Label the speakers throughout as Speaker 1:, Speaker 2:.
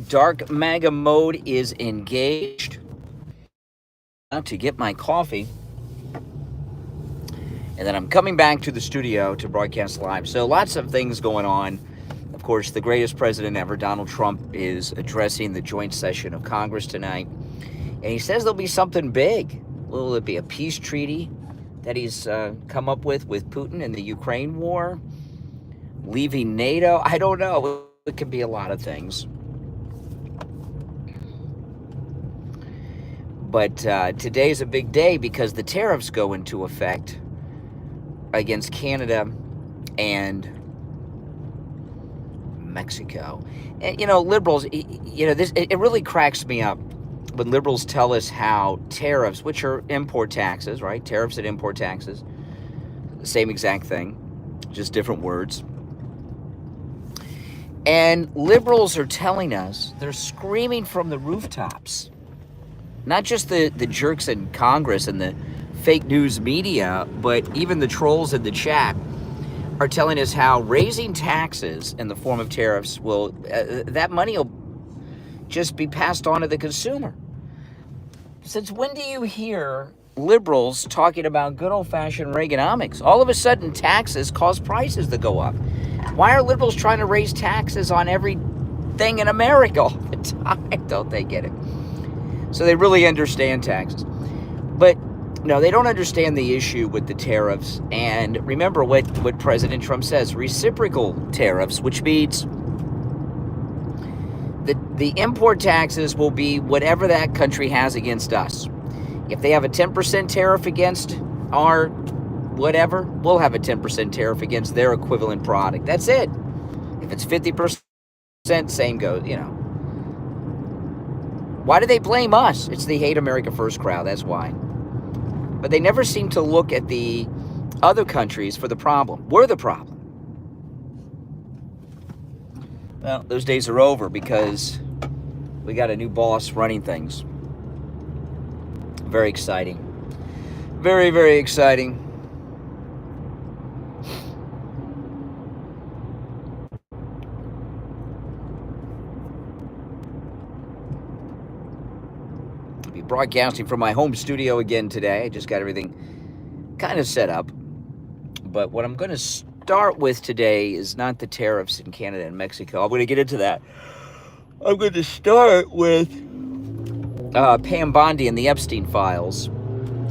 Speaker 1: Dark MAGA mode is engaged. Now to get my coffee. And then I'm coming back to the studio to broadcast live. So lots of things going on. Of course, the greatest president ever, Donald Trump, is addressing the joint session of Congress tonight. And he says there'll be something big. Will it be a peace treaty that he's come up with Putin in the Ukraine war? Leaving NATO? I don't know. It could be a lot of things. But today's a big day because the tariffs go into effect against Canada and Mexico. And, liberals, it really cracks me up when liberals tell us how tariffs, which are import taxes, right? Tariffs and import taxes, the same exact thing, just different words. And liberals are telling us, they're screaming from the rooftops, not just the jerks in Congress and the fake news media, but even the trolls in the chat are telling us how raising taxes in the form of tariffs will, that money will just be passed on to the consumer. Since when do you hear liberals talking about good old-fashioned Reaganomics? All of a sudden, taxes cause prices to go up. Why are liberals trying to raise taxes on everything in America all the time? Don't they get it? So they really understand taxes. But no, they don't understand the issue with the tariffs. And remember what President Trump says, reciprocal tariffs, which means the import taxes will be whatever that country has against us. If they have a 10% tariff against our whatever, we'll have a 10% tariff against their equivalent product. That's it. If it's 50%, same goes, Why do they blame us? It's the hate America first crowd, that's why. But they never seem to look at the other countries for the problem. We're the problem. Well, those days are over because we got a new boss running things. Very exciting. Very, very exciting. I'll be broadcasting from my home studio again today. I just got everything kind of set up. But what I'm going to start with today is not the tariffs in Canada and Mexico. I'm going to get into that. I'm going to start with Pam Bondi and the Epstein files.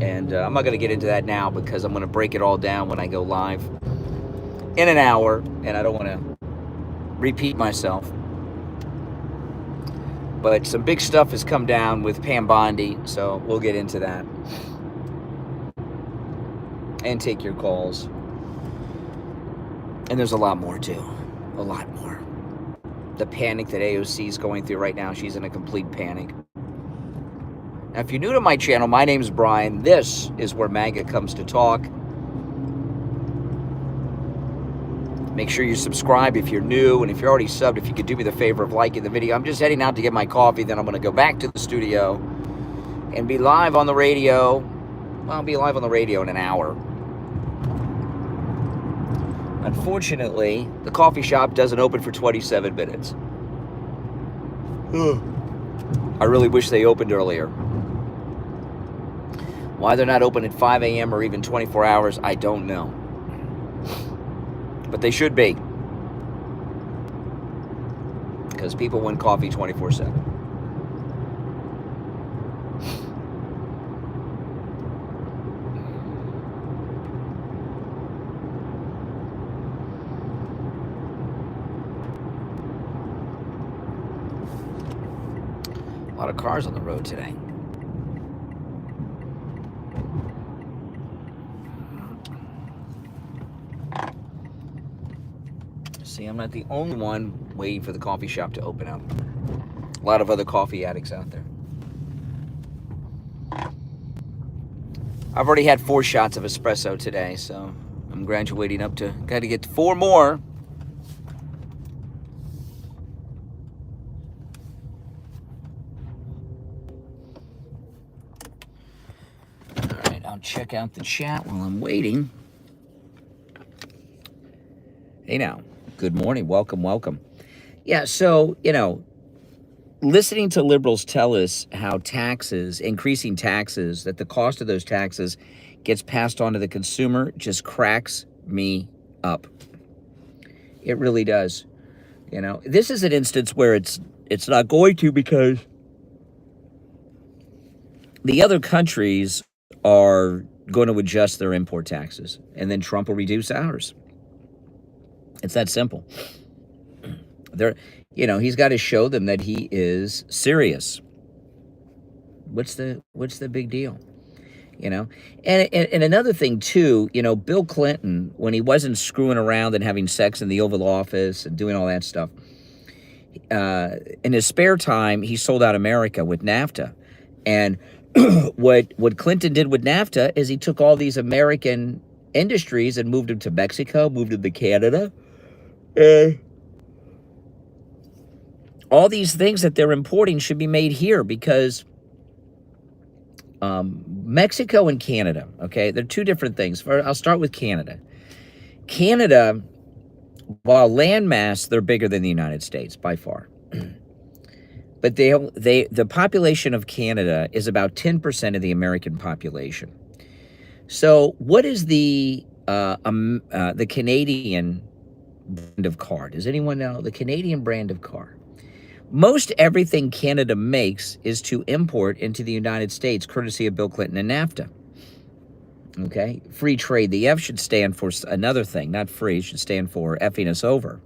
Speaker 1: And I'm not going to get into that now because I'm going to break it all down when I go live in an hour. And I don't want to repeat myself. But some big stuff has come down with Pam Bondi. So we'll get into that. And take your calls. And there's a lot more too. A lot more. The panic that AOC is going through right now. She's in a complete panic. Now, if you're new to my channel, my name's Brian. This is where MAGA comes to talk. Make sure you subscribe if you're new. And if you're already subbed, if you could do me the favor of liking the video. I'm just heading out to get my coffee. Then I'm going to go back to the studio and be live on the radio. Well, I'll be live on the radio in an hour. Unfortunately, the coffee shop doesn't open for 27 minutes. I really wish they opened earlier. Why they're not open at 5 a.m. or even 24 hours, I don't know. But they should be. Because people want coffee 24/7. A lot of cars on the road today. See, I'm not the only one waiting for the coffee shop to open up. A lot of other coffee addicts out there. I've already had 4 shots of espresso today, so I'm graduating up to, got to get 4 more. Check out the chat while I'm waiting. Hey now, good morning, welcome. Yeah, so, listening to liberals tell us how taxes, increasing taxes, that the cost of those taxes gets passed on to the consumer just cracks me up. It really does. You know, this is an instance where it's not going to, because the other countries are going to adjust their import taxes, and then Trump will reduce ours. It's that simple. He's got to show them that he is serious. What's the big deal? And another thing too, Bill Clinton, when he wasn't screwing around and having sex in the Oval Office and doing all that stuff, in his spare time, he sold out America with NAFTA. And what Clinton did with NAFTA is he took all these American industries and moved them to Mexico, moved them to Canada, and all these things that they're importing should be made here, because Mexico and Canada, okay, they're two different things. I'll start with Canada. Canada, while landmass, they're bigger than the United States by far. But the population of Canada is about 10% of the American population. So what is the Canadian brand of car? Does anyone know the Canadian brand of car? Most everything Canada makes is to import into the United States, courtesy of Bill Clinton and NAFTA. Okay? Free trade. The F should stand for another thing, not free. It should stand for effing us over.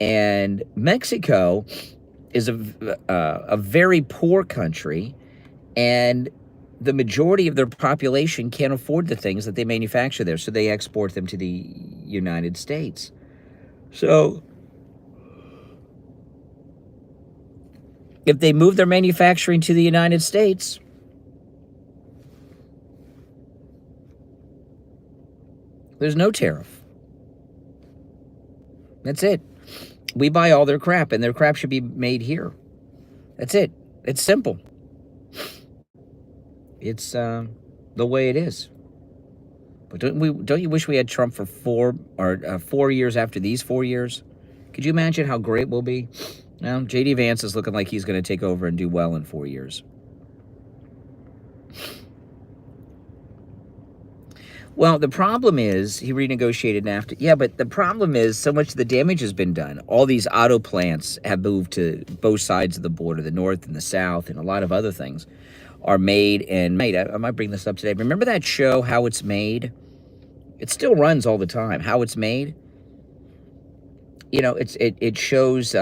Speaker 1: And Mexico is a very poor country, and the majority of their population can't afford the things that they manufacture there, so they export them to the United States. So if they move their manufacturing to the United States, there's no tariff. That's it. We buy all their crap, and their crap should be made here. That's it. It's simple. It's the way it is. But don't you wish we had Trump for 4 years after these 4 years? Could you imagine how great we'll be? Now, J.D. Vance is looking like he's going to take over and do well in 4 years. Well, the problem is he renegotiated NAFTA. Yeah, but the problem is so much of the damage has been done. All these auto plants have moved to both sides of the border, the north and the south, and a lot of other things are made. I might bring this up today. Remember that show, How It's Made? It still runs all the time. How It's Made? It shows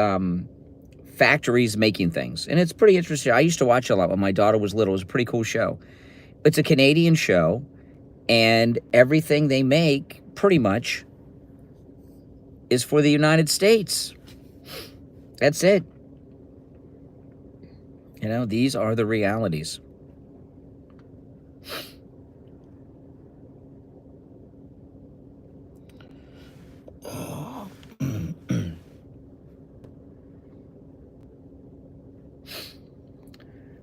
Speaker 1: factories making things, and it's pretty interesting. I used to watch a lot when my daughter was little. It was a pretty cool show. It's a Canadian show, and everything they make pretty much is for the United States. That's it. These are the realities.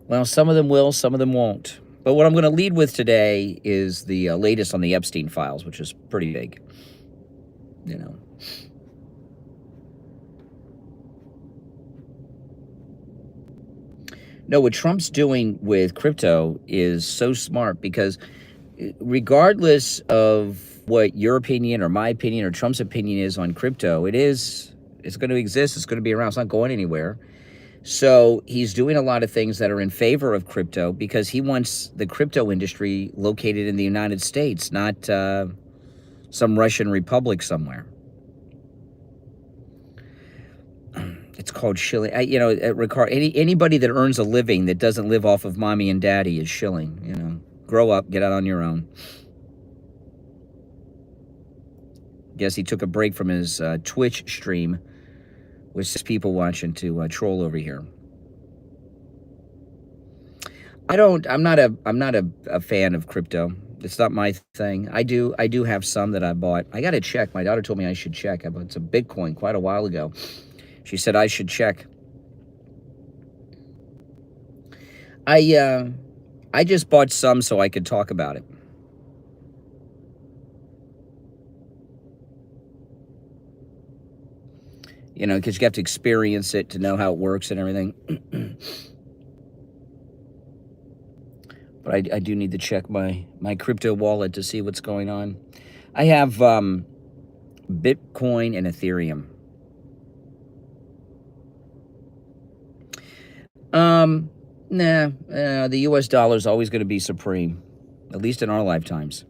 Speaker 1: Well, some of them will, some of them won't. But what I'm going to lead with today is the latest on the Epstein files, which is pretty big. No, what Trump's doing with crypto is so smart, because regardless of what your opinion or my opinion or Trump's opinion is on crypto, it's going to exist. It's going to be around. It's not going anywhere. So he's doing a lot of things that are in favor of crypto, because he wants the crypto industry located in the United States, not some Russian republic somewhere. It's called shilling. Anybody that earns a living that doesn't live off of mommy and daddy is shilling. Grow up, get out on your own. Guess he took a break from his Twitch stream with 6 people watching to troll over here. I'm not a fan of crypto. It's not my thing. I do have some that I bought. I got to check. My daughter told me I should check. I bought some Bitcoin quite a while ago. She said I should check. I just bought some so I could talk about it. You know, because you have to experience it to know how it works and everything. But I do need to check my crypto wallet to see what's going on. I have Bitcoin and Ethereum. The U.S. dollar is always going to be supreme, at least in our lifetimes.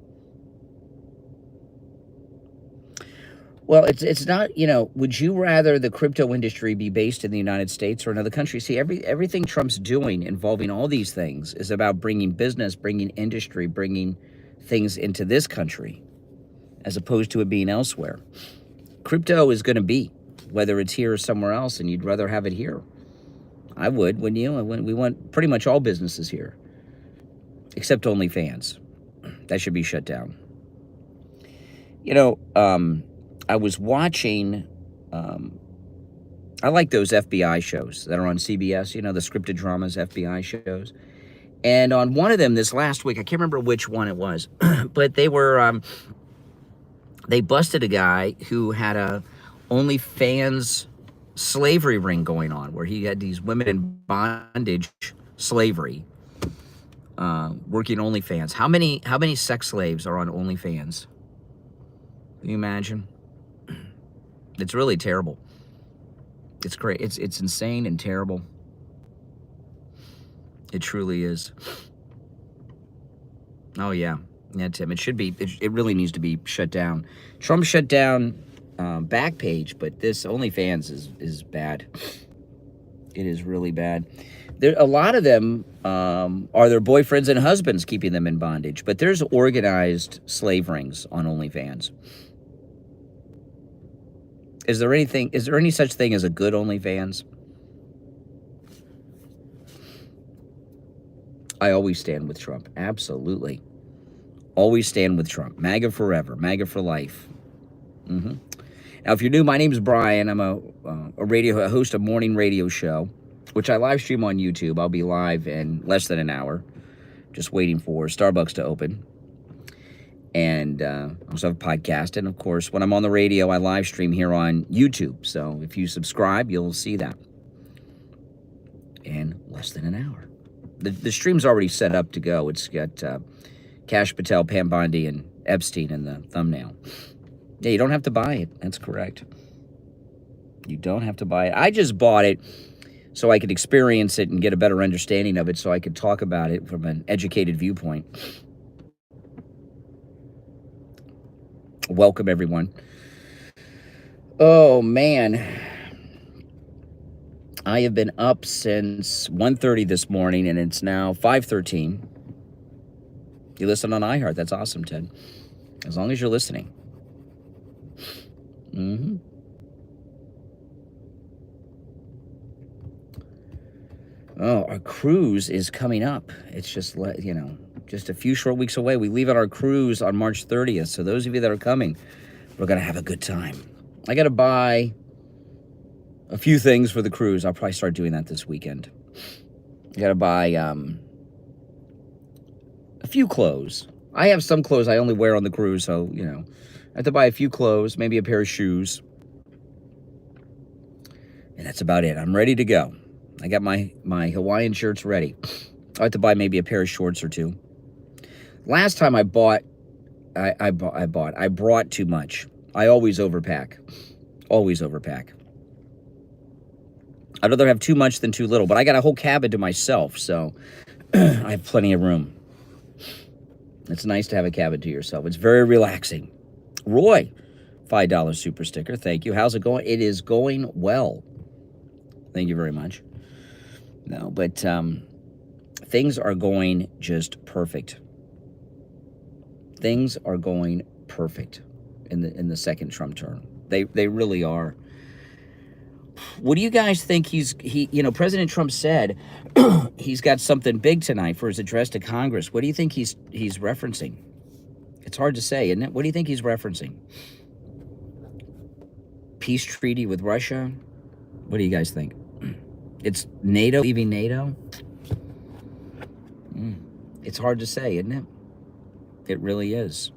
Speaker 1: Well, it's not, you know, would you rather the crypto industry be based in the United States or another country? See, everything Trump's doing involving all these things is about bringing business, bringing industry, bringing things into this country as opposed to it being elsewhere. Crypto is going to be, whether it's here or somewhere else, and you'd rather have it here. I would, wouldn't you? We want pretty much all businesses here, except OnlyFans. That should be shut down. You know, I was watching, I like those FBI shows that are on CBS, you know, the scripted dramas, FBI shows. And on one of them this last week, I can't remember which one it was, but they were, they busted a guy who had a OnlyFans slavery ring going on, where he had these women in bondage slavery, working OnlyFans. How many sex slaves are on OnlyFans? Can you imagine? It's really terrible. It's great. It's insane and terrible. It truly is. Oh yeah, Tim. It should be. It really needs to be shut down. Trump shut down Backpage, but this OnlyFans is bad. It is really bad. A lot of them are their boyfriends and husbands keeping them in bondage, but there's organized slave rings on OnlyFans. Is there any such thing as a good OnlyFans? I always stand with Trump. Absolutely. Always stand with Trump. MAGA forever. MAGA for life. Now, if you're new, my name is Brian. I'm a host of a morning radio show, which I live stream on YouTube. I'll be live in less than an hour, just waiting for Starbucks to open. And I also have a podcast. And, of course, when I'm on the radio, I live stream here on YouTube. So if you subscribe, you'll see that in less than an hour. The stream's already set up to go. It's got Kash Patel, Pam Bondi, and Epstein in the thumbnail. Yeah, you don't have to buy it. That's correct. You don't have to buy it. I just bought it so I could experience it and get a better understanding of it, so I could talk about it from an educated viewpoint. Welcome, everyone. Oh, man. I have been up since 1:30 this morning, and it's now 5:13. You listen on iHeart. That's awesome, Ted. As long as you're listening. Oh, our cruise is coming up. It's just, you know, just a few short weeks away. We leave on our cruise on March 30th. So those of you that are coming, we're going to have a good time. I got to buy a few things for the cruise. I'll probably start doing that this weekend. I got to buy a few clothes. I have some clothes I only wear on the cruise, so, you know, I have to buy a few clothes, maybe a pair of shoes. And that's about it. I'm ready to go. I got my Hawaiian shirts ready. I have to buy maybe a pair of shorts or two. Last time I brought too much. I always overpack. Always overpack. I'd rather have too much than too little, but I got a whole cabin to myself, so I have plenty of room. It's nice to have a cabin to yourself. It's very relaxing. Roy, $5 super sticker. Thank you. How's it going? It is going well. Thank you very much. No, but things are going just perfect. Things are going perfect in the second Trump term. They really are. What do you guys think President Trump said he's got something big tonight for his address to Congress. What do you think he's referencing? It's hard to say, isn't it? What do you think he's referencing? Peace treaty with Russia? What do you guys think? It's NATO, leaving NATO? It's hard to say, isn't it? It really is.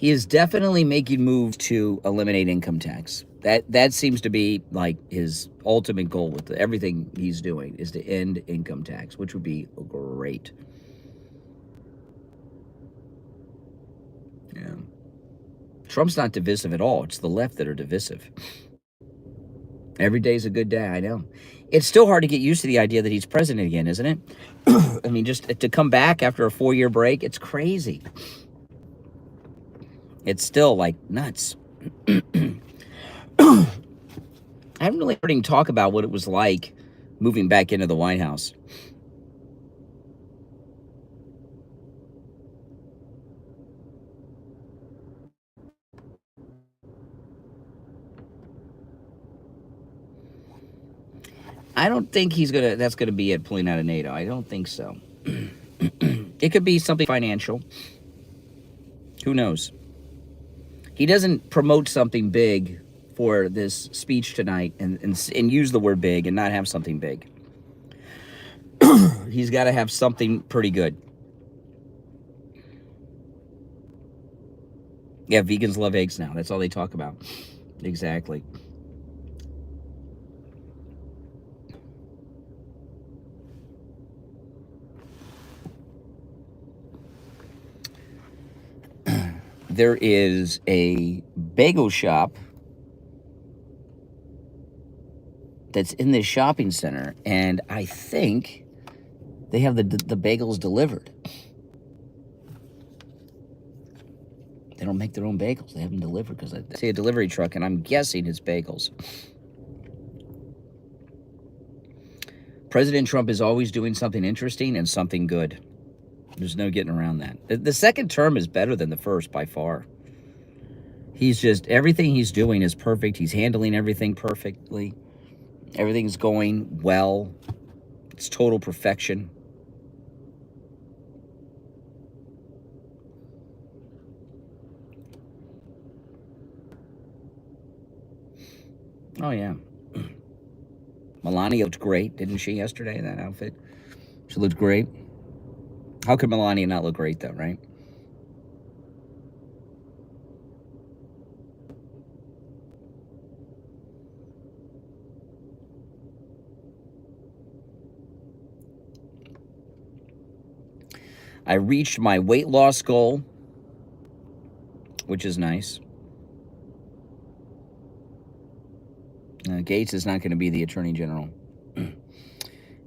Speaker 1: He is definitely making moves to eliminate income tax. That seems to be like his ultimate goal with everything he's doing, is to end income tax, which would be great. Yeah. Trump's not divisive at all. It's the left that are divisive. Every day's a good day, I know. It's still hard to get used to the idea that he's president again, isn't it? I mean, just to come back after a 4-year break, it's crazy. It's still like nuts. I haven't really heard him talk about what it was like moving back into the White House. I don't think that's gonna be it, pulling out of NATO. I don't think so. It could be something financial. Who knows? He doesn't promote something big for this speech tonight and use the word big and not have something big. He's got to have something pretty good. Yeah, vegans love eggs now. That's all they talk about. Exactly. There is a bagel shop that's in this shopping center, and I think they have the bagels delivered. They don't make their own bagels. They have them delivered because I see a delivery truck, and I'm guessing it's bagels. President Trump is always doing something interesting and something good. There's no getting around that. The second term is better than the first by far. He's just, everything he's doing is perfect. He's handling everything perfectly. Everything's going well. It's total perfection. Oh, yeah. Melania looked great, didn't she, yesterday in that outfit? She looked great. How could Melania not look great, though, right? I reached my weight loss goal, which is nice. Gates is not going to be the Attorney General.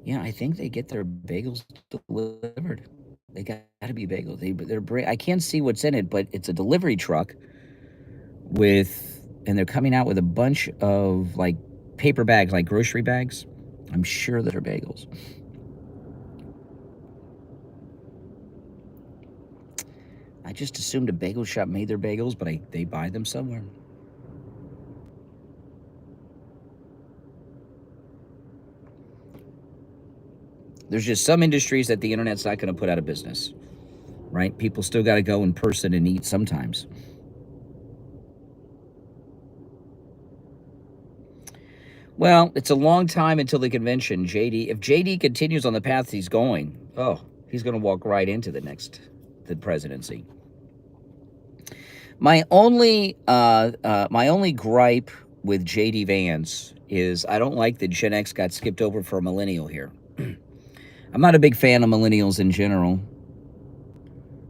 Speaker 1: Yeah, I think they get their bagels delivered. They got to be bagels. I can't see what's in it, but it's a delivery truck and they're coming out with a bunch of like paper bags, like grocery bags. I'm sure that are bagels. I just assumed a bagel shop made their bagels, but they buy them somewhere. There's just some industries that the internet's not going to put out of business, right? People still got to go in person and eat sometimes. Well, it's a long time until the convention, JD. If JD continues on the path he's going, he's going to walk right into the presidency. My only gripe with JD Vance is I don't like that Gen X got skipped over for a millennial here. I'm not a big fan of millennials in general.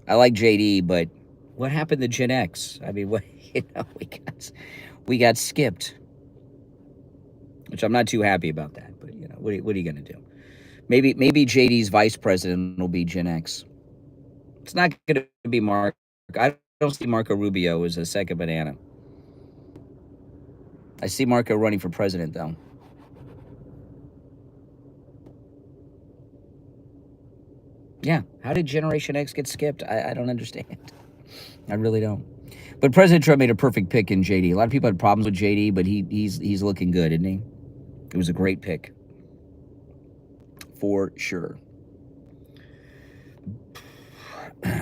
Speaker 1: I like JD, but what happened to Gen X? I mean, we got skipped, which I'm not too happy about that. But what are you gonna do? Maybe JD's vice president will be Gen X. It's not gonna be Mark. I don't see Marco Rubio as a second banana. I see Marco running for president, though. Yeah, how did Generation X get skipped? I don't understand. I really don't. But President Trump made a perfect pick in JD. A lot of people had problems with JD, but he's looking good, isn't he? It was a great pick. For sure.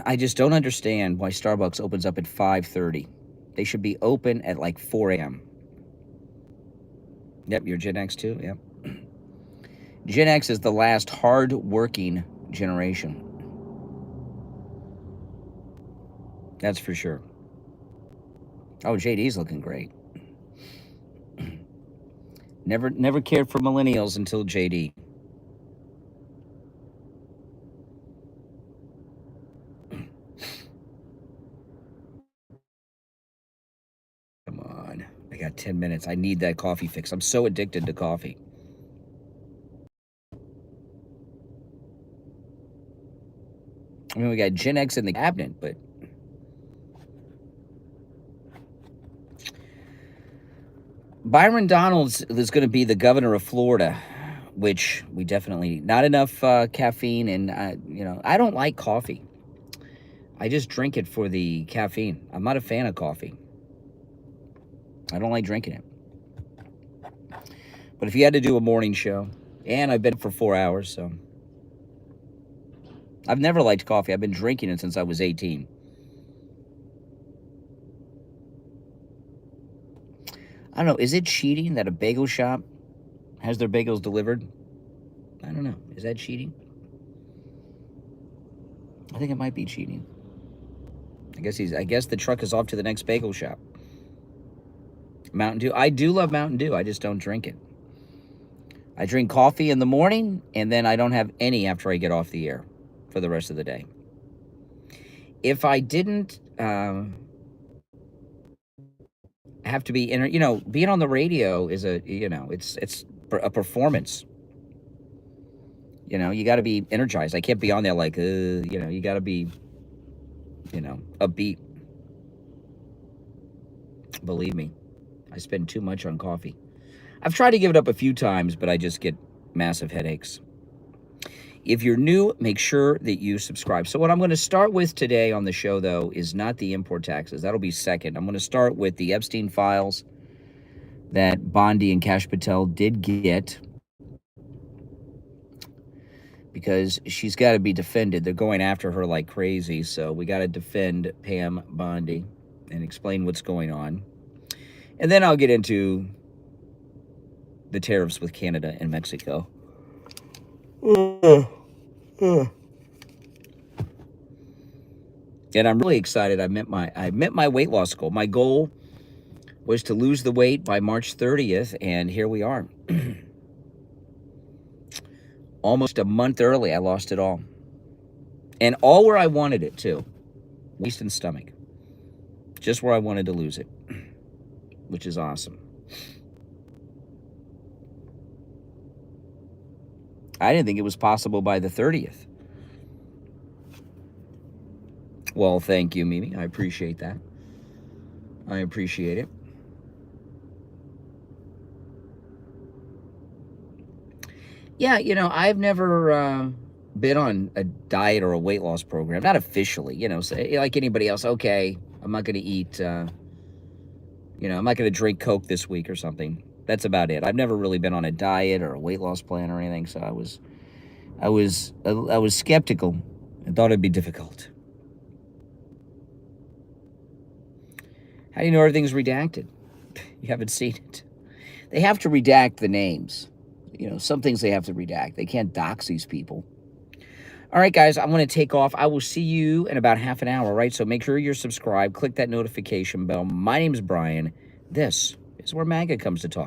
Speaker 1: I just don't understand why Starbucks opens up at 5:30. They should be open at like 4 a.m. Yep, you're Gen X too? Yep. Gen X is the last hard-working generation. That's for sure. Oh, JD's looking great. Never cared for millennials until JD. Come on. I got 10 minutes. I need that coffee fix. I'm so addicted to coffee. I mean, we got Gen X in the cabinet, but Byron Donalds is going to be the governor of Florida, which we definitely not enough caffeine, and I don't like coffee. I just drink it for the caffeine. I'm not a fan of coffee. I don't like drinking it. But if you had to do a morning show, and I've been up for 4 hours, so I've never liked coffee. I've been drinking it since I was 18. I don't know. Is it cheating that a bagel shop has their bagels delivered? I don't know. Is that cheating? I think it might be cheating. I guess the truck is off to the next bagel shop. Mountain Dew. I do love Mountain Dew. I just don't drink it. I drink coffee in the morning, and then I don't have any after I get off the air for the rest of the day. If I didn't have to be being on the radio is it's a performance. You got to be energized. I can't be on there like you got to be upbeat. Believe me, I spend too much on coffee. I've tried to give it up a few times, but I just get massive headaches. If you're new, make sure that you subscribe. So what I'm going to start with today on the show, though, is not the import taxes. That'll be second. I'm going to start with the Epstein files that Bondi and Kash Patel did get, because she's got to be defended. They're going after her like crazy, so we got to defend Pam Bondi and explain what's going on. And then I'll get into the tariffs with Canada and Mexico. And I'm really excited. I met my weight loss goal. My goal was to lose the weight by March 30th, and here we are. Almost a month early, I lost it all. And all where I wanted it, too. Waist and stomach. Just where I wanted to lose it, which is awesome. I didn't think it was possible by the 30th. Well, thank you, Mimi. I appreciate that. I appreciate it. Yeah, I've never been on a diet or a weight loss program. Not officially, say, like anybody else. Okay, I'm not going to eat, I'm not going to drink Coke this week or something. That's about it. I've never really been on a diet or a weight loss plan or anything, so I was skeptical and thought it'd be difficult. How do you know everything's redacted? You haven't seen it. They have to redact the names. Some things they have to redact. They can't dox these people. All right, guys, I'm going to take off. I will see you in about half an hour, right? So make sure you're subscribed. Click that notification bell. My name's Brian. This is where MAGA comes to talk.